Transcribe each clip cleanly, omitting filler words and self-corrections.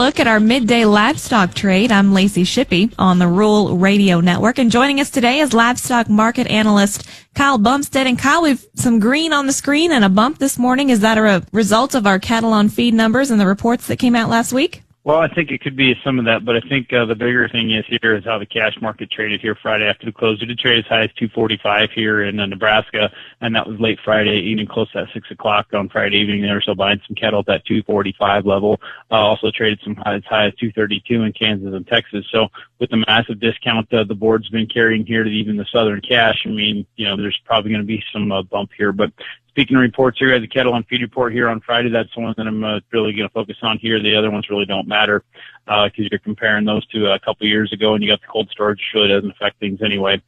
Look at our midday livestock trade. I'm Lacey Shippey on the Rural Radio Network, and joining us today is livestock market analyst Kyle Bumsted. And Kyle, we've some green on the screen and a bump this morning. Is that a result of our cattle on feed numbers and the reports that came out last week? Well, I think it could be some of that, but I think the bigger thing is how the cash market traded here Friday after the close. It did trade as high as 245 here in Nebraska, and that was late Friday evening, close at 6 o'clock on Friday evening there, so buying some cattle at that 245 level. Also traded some as high as 232 in Kansas and Texas. So with the massive discount the board's been carrying here to even the Southern cash, I mean, there's probably going to be some bump here, but speaking of reports here, the cattle on feed report here on Friday, that's the one that I'm really going to focus on here. The other ones really don't matter because you're comparing those to a couple years ago, and you got the cold storage, which really doesn't affect things anyway.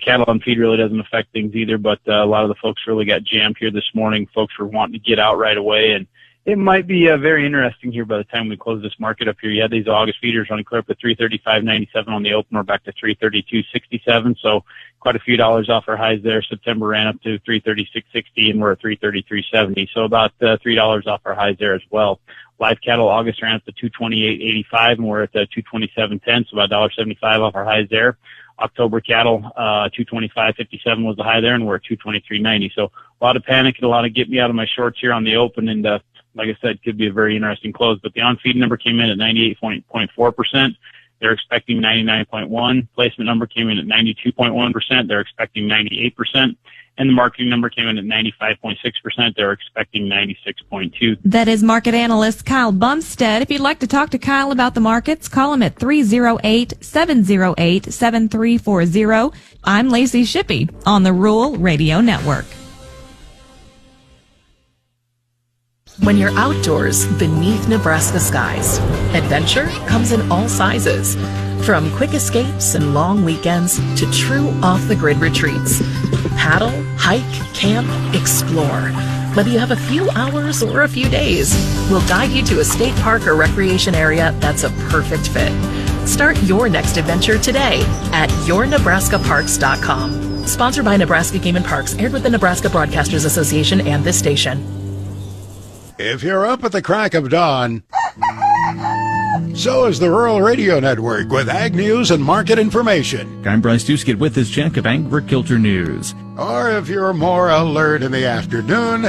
Cattle on feed really doesn't affect things either, but a lot of the folks really got jammed here this morning. Folks were wanting to get out right away, and it might be very interesting here by the time we close this market up here. You had these August feeders running clear up to 335.97 on the open. We're back to 332.67, so quite a few dollars off our highs there. September ran up to 336.60, and we're at 333.70, so about $3 off our highs there as well. Live cattle August ran up to 228.85, and we're at 227.10, so about $1.75 off our highs there. October cattle, 225.57 was the high there, and we're at 223.90. So a lot of panic and a lot of get me out of my shorts here on the open, and like I said, could be a very interesting close. But the on-feed number came in at 98.4%. They're expecting 99.1%. Placement number came in at 92.1%. They're expecting 98%. And the marketing number came in at 95.6%. They're expecting 96.2%. That is market analyst Kyle Bumsted. If you'd like to talk to Kyle about the markets, call him at 308-708-7340. I'm Lacey Shippey on the Rural Radio Network. When you're outdoors beneath Nebraska skies, adventure comes in all sizes. From quick escapes and long weekends to true off-the-grid retreats. Paddle, hike, camp, explore. Whether you have a few hours or a few days, we'll guide you to a state park or recreation area that's a perfect fit. Start your next adventure today at yournebraskaparks.com. Sponsored by Nebraska Game and Parks, aired with the Nebraska Broadcasters Association and this station. If you're up at the crack of dawn, so is the Rural Radio Network with ag news and market information. I'm Bryce Duskett with this check of agriculture news. Or if you're more alert in the afternoon,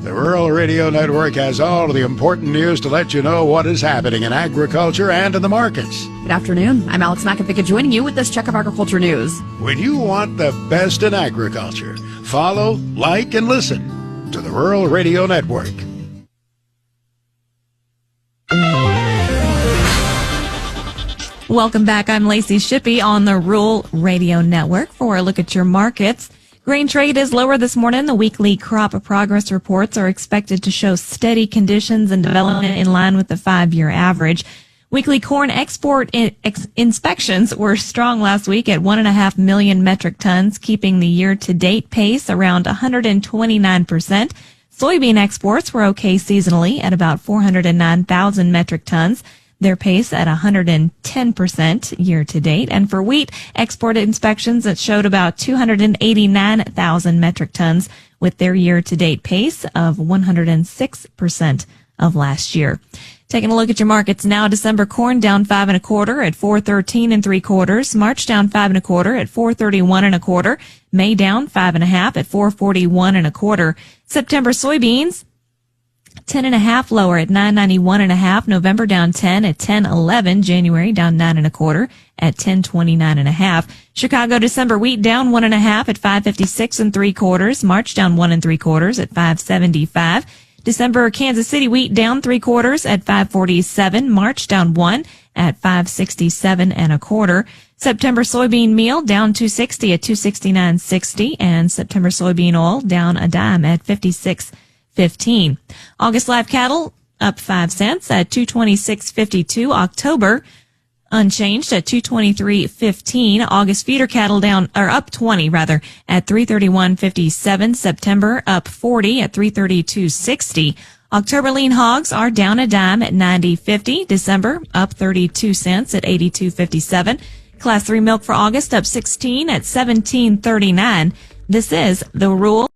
the Rural Radio Network has all of the important news to let you know what is happening in agriculture and in the markets. Good afternoon. I'm Alex McAfee joining you with this check of agriculture news. When you want the best in agriculture, follow, like, and listen to the Rural Radio Network. Welcome back. I'm Lacey Shippey on the Rural Radio Network for a look at your markets. Grain trade is lower this morning. The weekly crop progress reports are expected to show steady conditions and development in line with the 5-year average. Weekly corn export inspections were strong last week at 1.5 million metric tons, keeping the year-to-date pace around 129%. Soybean exports were okay seasonally at about 409,000 metric tons. Their pace at 110% year-to-date. And for wheat export inspections, it showed about 289,000 metric tons with their year-to-date pace of 106% of last year. Taking a look at your markets now, December corn down 5 1/4 at 413 3/4. March down 5 1/4 at 431 1/4. May down 5 1/2 at 441 1/4. September soybeans 10 1/2 lower at 991 1/2. November down 10 at 1011. January down 9 1/4 at 1029 1/2. Chicago December wheat down 1 1/2 at 556 3/4. March down 1 3/4 at 575. December Kansas City wheat down 3/4 at 547. March down 1 at 567 1/4. September soybean meal down 260 at 269.60, and September soybean oil down a dime at 56.15. August live cattle up 5 cents at 226.52. October unchanged at 223.15. August feeder cattle up 20 at 331.57. September up 40 at 332.60. October lean hogs are down a dime at 90.50. December up 32 cents at 82.57. Class 3 milk for August up 16 at 17.39. This is the Rural